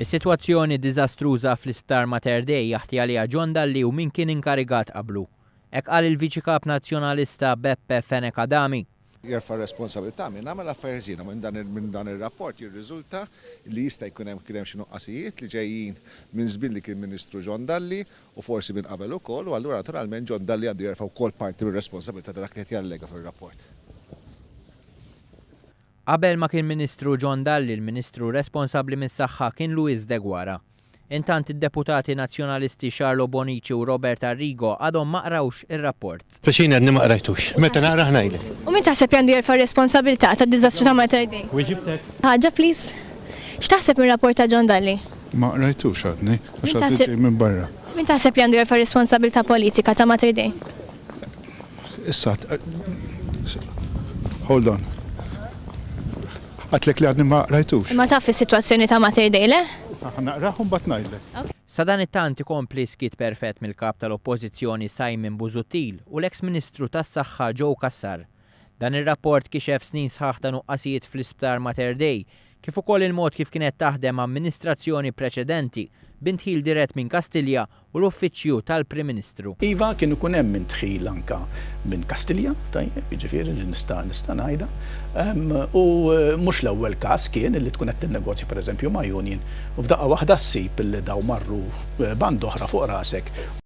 Is-sitwazzjoni diżastruża fl-isptar Mater Dei jaħti għaliha John Dalli u min kien inkarigat qablu. Hekk qal il-viċi kap Nazzjonalista Beppe Fenech Adami. Jerfa' responsabilità minn nagħmel affarijiet minn dan ir-rapport jirriżulta li jista' jkun hemm xi nuqqasijiet li ġejjin minn żmien li kien Ministru John Dalli u forsi minn qabel ukoll u allura naturalment John Dalli għandu jerfa' wkoll parti mir-responsabilità ta' dak li qed jallega fir-rapport. Qabel ma kien Ministru John Dalli, il-Ministru responsabbli mis-saħħa kien dwar. Intant id-deputati Nazzjonalisti Charlo Bonici u Robert Arrigo għadhom ma qrawx ir-rapport. Bexin għadni ma qrajtux, meta naqra ħnajlek. U min taħseb jandu jerfa' responsabilità tad-diżastru ta' Mater Dei? Wieġibtek. Ħaġa please. X'taħseb mir-rapport ta' John Dalli? Ma qrajtux għadni, Min għax taħseb- għadni minn barra. Min taħseb jandu jerfa' responsabilità politika ta' Mater Dei? Issa, hold on. Għatlek li għadni ma qrajtux. Imma taf is-sitwazzjoni ta' Mater Dei le? Naqraħum bat ngħidlek. Sa dan it-tant ikompli skit perfett mill-kap tal-Oppożizzjoni Simon Busuttil u l-eks-Ministru tas-Saħħa Joe Kassar. Dan ir-rapport kixef snin sħaħ ta' nuqqasijiet fl-isptar Mater Dei, kif ukoll il-mod kif kienet taħdem amministrazzjoni preċedenti b'intħil dirett minn Kastilja u l-uffiċċju tal-Prim Ministru. Iva kien ikun hemm intħil anka minn Kastilja, tajjeb, jiġifieri li nista' ngħidha. U mhux l-ewwel każ kien li tkun qed tinnegozja pereżempju ma' Union u f'daqqa waħda ssib illi daw marru band oħra fuq rasek